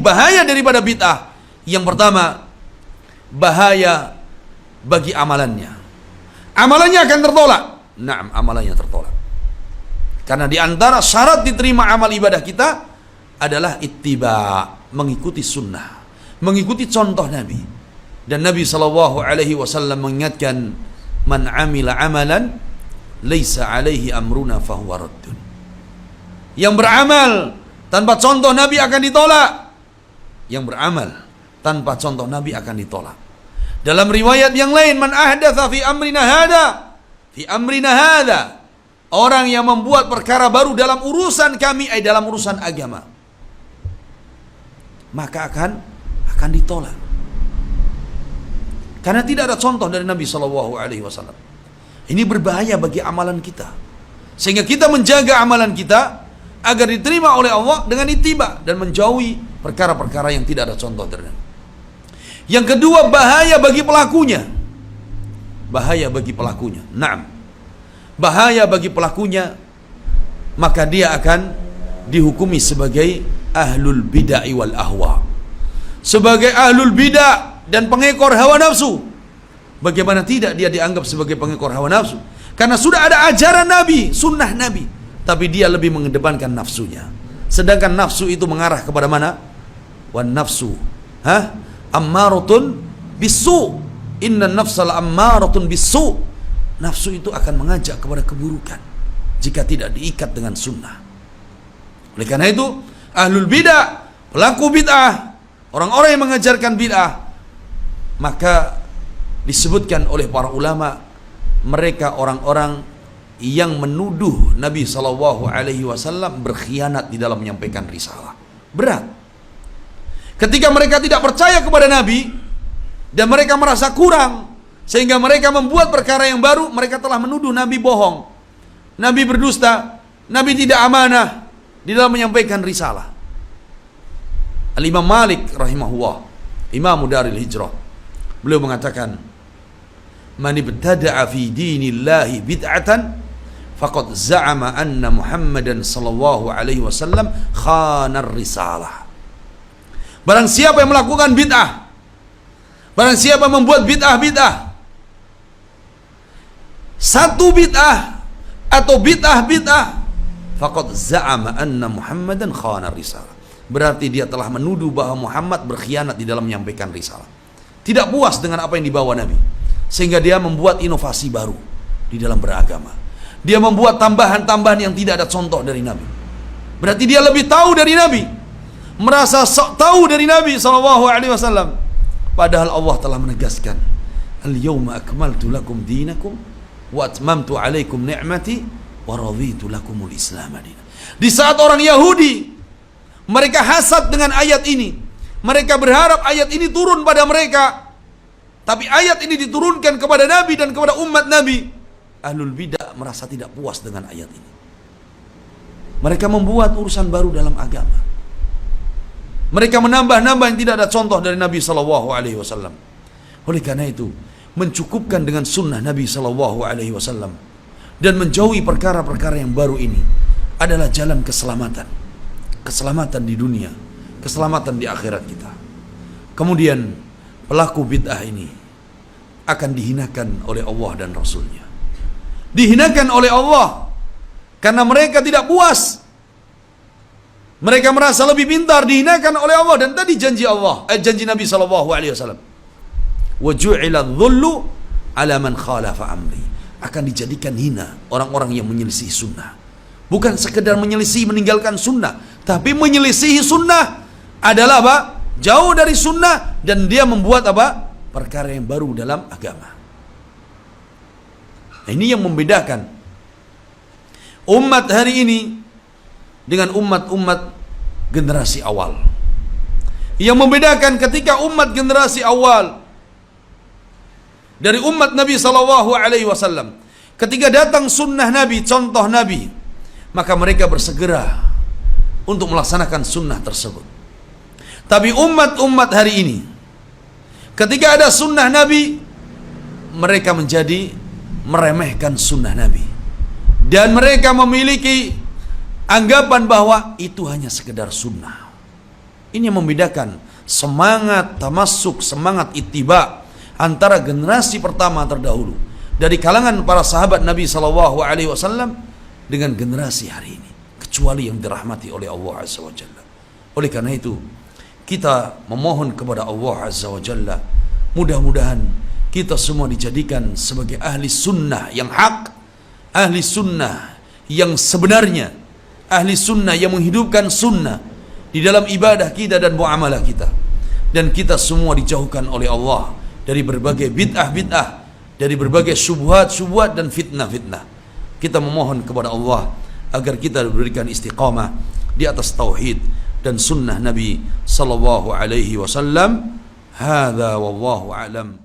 Bahaya daripada bid'ah, yang pertama, bahaya bagi amalannya. Amalannya akan tertolak. Naam, amalannya tertolak. Karena di antara syarat diterima amal ibadah kita adalah ittiba, mengikuti sunnah, mengikuti contoh Nabi. Dan Nabi SAW mengingatkan, man amila amalan laisa alaihi amruna fahuwa raddun. Yang beramal tanpa contoh Nabi akan ditolak. Yang beramal tanpa contoh Nabi akan ditolak. Dalam riwayat yang lain, man ahdatsa fi amrina hada, orang yang membuat perkara baru dalam urusan kami, dalam urusan agama, maka akan ditolak. Karena tidak ada contoh dari Nabi SAW. Ini berbahaya bagi amalan kita, sehingga kita menjaga amalan kita agar diterima oleh Allah dengan ittiba dan menjauhi perkara-perkara yang tidak ada contoh dari Nabi. Yang kedua, bahaya bagi pelakunya. Bahaya bagi pelakunya. Naam. Bahaya bagi pelakunya, maka dia akan dihukumi sebagai ahlul bid'ah wal ahwa. Sebagai ahlul bid'ah dan pengekor hawa nafsu. Bagaimana tidak dia dianggap sebagai pengekor hawa nafsu? Karena sudah ada ajaran Nabi, sunnah Nabi, tapi dia lebih mengedepankan nafsunya. Sedangkan nafsu itu mengarah kepada mana? Wan nafsu ammaratun bisu. Inna nafsal ammaratun bisu. Nafsu itu akan mengajak kepada keburukan jika tidak diikat dengan sunnah. Oleh karena itu, ahlul bid'ah, pelaku bid'ah, orang-orang yang mengajarkan bid'ah, maka disebutkan oleh para ulama, mereka orang-orang yang menuduh Nabi SAW berkhianat di dalam menyampaikan risalah. Berat. Ketika mereka tidak percaya kepada Nabi dan mereka merasa kurang, sehingga mereka membuat perkara yang baru, mereka telah menuduh Nabi bohong, Nabi berdusta, Nabi tidak amanah di dalam menyampaikan risalah. Al-Imam Malik rahimahullah, Imam Daril Hijrah, beliau mengatakan, man ibtada'a fi dinillahi bid'atan faqad za'ama anna Muhammadan sallallahu alaihi wasallam khana risalah. Barang siapa yang melakukan bid'ah, barang siapa yang membuat bid'ah, satu bid'ah atau bid'ah, faqad za'ama anna Muhammadan khana risalah. Berarti dia telah menuduh bahwa Muhammad berkhianat di dalam menyampaikan risalah. Tidak puas dengan apa yang dibawa Nabi, sehingga dia membuat inovasi baru di dalam beragama. Dia membuat tambahan-tambahan yang tidak ada contoh dari Nabi. Berarti dia lebih tahu dari Nabi, merasa sok tahu dari Nabi SAW. Padahal Allah telah menegaskan, al-yawma akmaltu lakum dinakum wa atmamtu alaikum ni'mati wa raditu lakumul Islam dinan. Di saat orang Yahudi mereka hasad dengan ayat ini, mereka berharap ayat ini turun pada mereka, tapi ayat ini diturunkan kepada Nabi dan kepada umat Nabi. Ahlul bidah merasa tidak puas dengan ayat ini. Mereka membuat urusan baru dalam agama. Mereka menambah-nambah yang tidak ada contoh dari Nabi SAW. Oleh karena itu, mencukupkan dengan sunnah Nabi SAW dan menjauhi perkara-perkara yang baru ini adalah jalan keselamatan. Keselamatan di dunia, keselamatan di akhirat kita. Kemudian pelaku bid'ah ini akan dihinakan oleh Allah dan Rasulnya. Dihinakan oleh Allah karena mereka tidak puas, mereka merasa lebih pintar, dihinakan oleh Allah. Dan tadi janji Allah, janji Nabi SAW, wa ju'ila dhullu ala man khalafa amri, akan dijadikan hina orang-orang yang menyelisih sunnah. Bukan sekedar menyelisih meninggalkan sunnah, tapi menyelisihi sunnah adalah apa? Jauh dari sunnah, dan dia membuat apa? Perkara yang baru dalam agama. Nah, ini yang membedakan umat hari ini dengan umat-umat generasi awal. Yang membedakan ketika umat generasi awal dari umat Nabi SAW, ketika datang sunnah Nabi, contoh Nabi, maka mereka bersegera untuk melaksanakan sunnah tersebut. Tapi umat-umat hari ini, ketika ada sunnah Nabi, mereka menjadi meremehkan sunnah Nabi, dan mereka memiliki anggapan bahwa itu hanya sekedar sunnah. Ini yang membedakan semangat tamasuk, semangat ittiba antara generasi pertama terdahulu dari kalangan para sahabat Nabi SAW dengan generasi hari ini, kecuali yang dirahmati oleh Allah Azza wa Jalla. Oleh karena itu, kita memohon kepada Allah Azza wa Jalla, mudah-mudahan kita semua dijadikan sebagai ahli sunnah yang hak, ahli sunnah yang sebenarnya, ahli sunnah yang menghidupkan sunnah di dalam ibadah kita dan muamalah kita. Dan kita semua dijauhkan oleh Allah dari berbagai bid'ah-bid'ah, dari berbagai syubhat-syubhat dan fitnah-fitnah. Kita memohon kepada Allah agar kita diberikan istiqamah di atas tauhid dan sunnah Nabi sallallahu alaihi wasallam. Hadza wallahu a'lam.